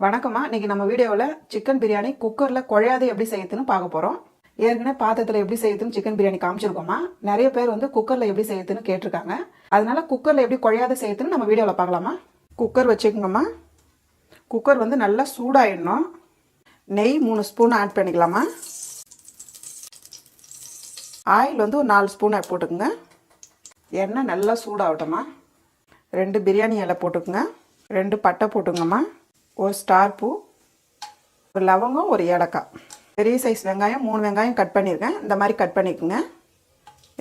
வணக்கம்மா. இன்னைக்கு நம்ம வீடியோவில் சிக்கன் பிரியாணி குக்கரில் குழையாது எப்படி செய்யுதுன்னு பார்க்க போகிறோம். ஏற்கனவே பாத்திரத்தில் எப்படி செய்யுதுன்னு சிக்கன் பிரியாணி காமிச்சிருக்கோமா. நிறைய பேர் வந்து குக்கரில் எப்படி செய்யுதுன்னு கேட்டிருக்காங்க. அதனால குக்கரில் எப்படி குழையாது செய்யுதுன்னு நம்ம வீடியோவில் பார்க்கலாமா. குக்கர் வச்சுக்கோங்கம்மா. குக்கர் வந்து நல்லா சூடாயிடணும். நெய் 3 ஸ்பூன் ஆட் பண்ணிக்கலாமா. ஆயில் வந்து ஒரு 4 ஸ்பூன் போட்டுக்குங்க. எண்ணெய் நல்லா சூடாகட்டும்மா. 2 பிரியாணி இலை போட்டுக்குங்க. 2 பட்டை போட்டுங்கம்மா. ஒரு ஸ்டார் பூ, ஒரு லவங்கம், ஒரு ஏலக்காய். பெரிய சைஸ் வெங்காயம் 3 வெங்காயம் கட் பண்ணியிருக்கேன். இந்த மாதிரி கட் பண்ணிக்கோங்க.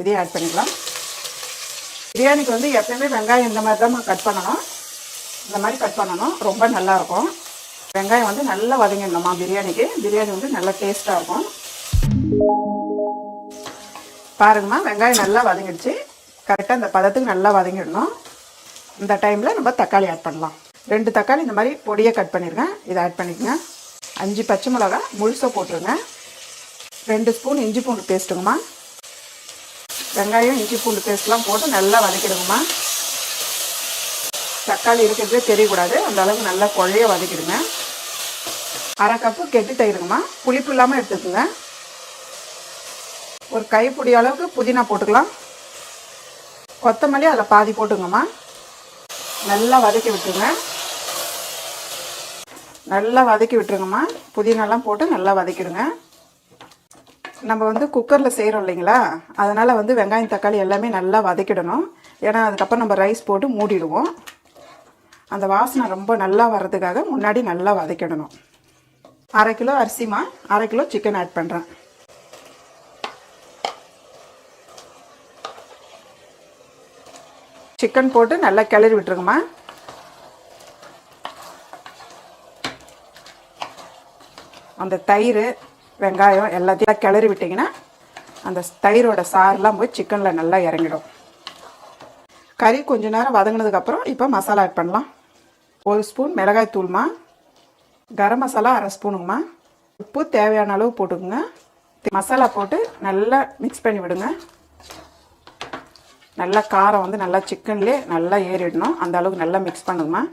இதையும் ஆட் பண்ணிக்கலாம். பிரியாணிக்கு வந்து எப்பயுமே வெங்காயம் இந்த மாதிரி தான் கட் பண்ணணும். இந்த மாதிரி கட் பண்ணணும், ரொம்ப நல்லாயிருக்கும். வெங்காயம் வந்து நல்லா வதங்கிடணுமா பிரியாணிக்கு. பிரியாணி வந்து நல்லா டேஸ்ட்டாக இருக்கும். பாருங்கம்மா, வெங்காயம் நல்லா வதங்கிடுச்சு. கரெக்டாக இந்த பதத்துக்கு நல்லா வதங்கிடணும். இந்த டைமில் நம்ம தக்காளி ஆட் பண்ணலாம். 2 தக்காளி இந்த மாதிரி பொடியை கட் பண்ணியிருக்கேன். இதை ஆட் பண்ணிக்கோங்க. 5 பச்சை மிளகா முழுசாக போட்டுருங்க. 2 ஸ்பூன் இஞ்சி பூண்டு பேஸ்ட்டுங்கம்மா. வெங்காயம் இஞ்சி பூண்டு பேஸ்ட்லாம் போட்டு நல்லா வதக்கிடுங்கம்மா. தக்காளி இருக்கிறதே தெரியக்கூடாது, அந்த அளவுக்கு நல்லா குழைய வதக்கிடுங்க. 1/2 கப்பு கெட்டி தயிருங்கம்மா. புளிப்பு இல்லாமல் எடுத்துக்கோங்க. ஒரு கைப்பிடி அளவுக்கு புதினா போட்டுக்கலாம். கொத்தமல்லி அதில் பாதி போட்டுங்கம்மா. நல்லா வதக்கி விட்டுருங்க. நல்லா வதக்கி விட்டுருங்கம்மா. புதினாலாம் போட்டு நல்லா வதக்கிடுங்க. நம்ம வந்து குக்கரில் செய்கிறோம் இல்லைங்களா, அதனால் வந்து வெங்காயம் தக்காளி எல்லாமே நல்லா வதக்கிடணும். ஏன்னா அதுக்கப்புறம் நம்ம ரைஸ் போட்டு மூடிடுவோம். அந்த வாசனை ரொம்ப நல்லா வர்றதுக்காக முன்னாடி நல்லா வதக்கிடணும். 1/2 கிலோ அரிசிமா, 1/2 கிலோ சிக்கன் ஆட் பண்ணுறேன். சிக்கன் போட்டு நல்லா கிளறி விட்டுருங்கம்மா. அந்த தயிர் வெங்காயம் எல்லாத்தையும் கிளறி விட்டிங்கன்னா அந்த தயிரோட சாரெலாம் போய் சிக்கனில் நல்லா இறங்கிடும். கறி கொஞ்ச நேரம் வதங்கினதுக்கப்புறம் இப்போ மசாலா ஆட் பண்ணலாம். 1 ஸ்பூன் மிளகாய் தூள்மா. கரம் மசாலா 1/2 ஸ்பூனுங்கம்மா. உப்பு தேவையான அளவு போட்டுக்குங்க. மசாலா போட்டு நல்லா மிக்ஸ் பண்ணி விடுங்க. நல்லா காரம் வந்து நல்லா சிக்கன்லேயே நல்லா ஏறிடணும். அந்த அளவுக்கு நல்லா மிக்ஸ் பண்ணுங்கம்மா.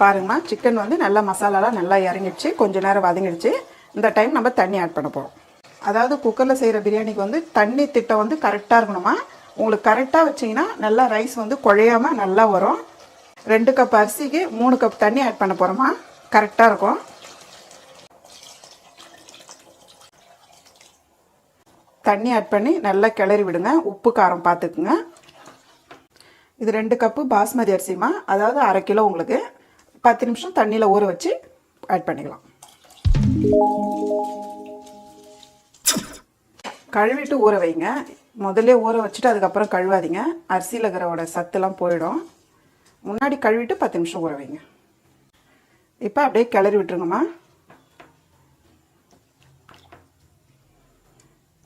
பாருங்கம்மா, சிக்கன் வந்து நல்லா மசாலாலாம் நல்லா இறங்கிடுச்சு. கொஞ்சம் நேரம் வதங்கிடுச்சு. இந்த டைம் நம்ம தண்ணி ஆட் பண்ண போகிறோம். அதாவது குக்கரில் செய்கிற பிரியாணிக்கு வந்து தண்ணி திட்டம் வந்து கரெக்டாக இருக்கணுமா. உங்களுக்கு கரெக்டாக வச்சிங்கன்னா நல்லா ரைஸ் வந்து குழையாமல் நல்லா வரும். 2 கப் அரிசிக்கு 3 கப் தண்ணி ஆட் பண்ண போகிறோமா. கரெக்டாக இருக்கும். தண்ணி ஆட் பண்ணி நல்லா கிளறி விடுங்க. உப்பு காரம் பார்த்துக்குங்க. இது 2 கப்பு பாஸ்மதி அரிசிமா, அதாவது 1/2 கிலோ. உங்களுக்கு 10 நிமிஷம் தண்ணியில் ஊற வச்சு ஆட் பண்ணிக்கலாம். கழுவிட்டு ஊற வைங்க. முதல்ல ஊற வச்சுட்டு அதுக்கப்புறம் கழுவாதீங்க. அரிசியில் இருக்கிறோட சத்துலாம் போயிடும். முன்னாடி கழுவிட்டு 10 நிமிஷம் ஊற வைங்க. இப்போ அப்படியே கிளறி விட்டுருங்கம்மா.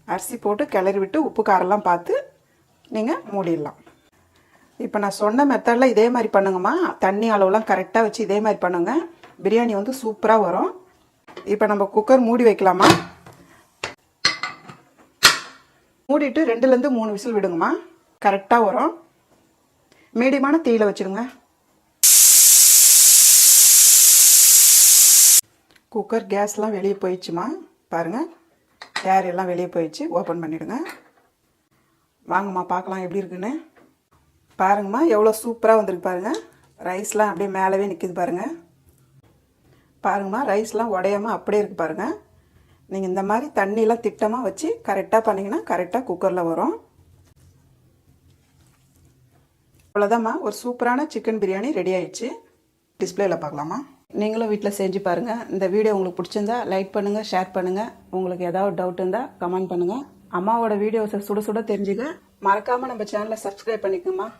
அரிசி போட்டு கிளறி விட்டு உப்பு காரெல்லாம் பார்த்து நீங்கள் மூடிடலாம். இப்போ நான் சொன்ன மெத்தடில் இதே மாதிரி பண்ணுங்கம்மா. தண்ணி அளவுலாம் கரெக்டாக வச்சு இதே மாதிரி பண்ணுங்க. பிரியாணி வந்து சூப்பராக வரும். இப்போ நம்ம குக்கர் மூடி வைக்கலாமா. மூடிட்டு 2லேருந்து 3 விசில் விடுங்கம்மா. கரெக்டாக வரும். மீடியமான தீயில் வச்சுடுங்க. குக்கர் கேஸ்லாம் வெளியே போயிடுச்சுமா. பாருங்கள், ஏர் எல்லாம் வெளியே போயிடுச்சு. ஓப்பன் பண்ணிவிடுங்க. வாங்கம்மா பார்க்கலாம் எப்படி இருக்குன்னு. பாருங்கம்மா, எவ்வளோ சூப்பராக வந்திருக்கு பாருங்கள். ரைஸ்லாம் அப்படியே மேலவே நிற்கிது பாருங்கள். பாருங்கம்மா, ரைஸ்லாம் உடையாமல் அப்படியே இருக்குது பாருங்கள். நீங்கள் இந்த மாதிரி தண்ணியெலாம் திட்டமாக வச்சு கரெக்டாக பண்ணிங்கன்னா கரெக்டாக குக்கரில் வரும். அவ்வளோதாம்மா, ஒரு சூப்பரான சிக்கன் பிரியாணி ரெடி ஆயிடுச்சு. டிஸ்பிளேயில் பார்க்கலாமா. நீங்களும் வீட்டில் செஞ்சு பாருங்கள். இந்த வீடியோ உங்களுக்கு பிடிச்சிருந்தா லைக் பண்ணுங்கள், ஷேர் பண்ணுங்கள். உங்களுக்கு ஏதாவது டவுட் இருந்தால் கமெண்ட் பண்ணுங்கள். அம்மாவோட வீடியோஸை சுட சுட தெரிஞ்சுக்க மறக்காமல் நம்ம சேனலை சப்ஸ்கிரைப் பண்ணிக்கோங்கம்மா.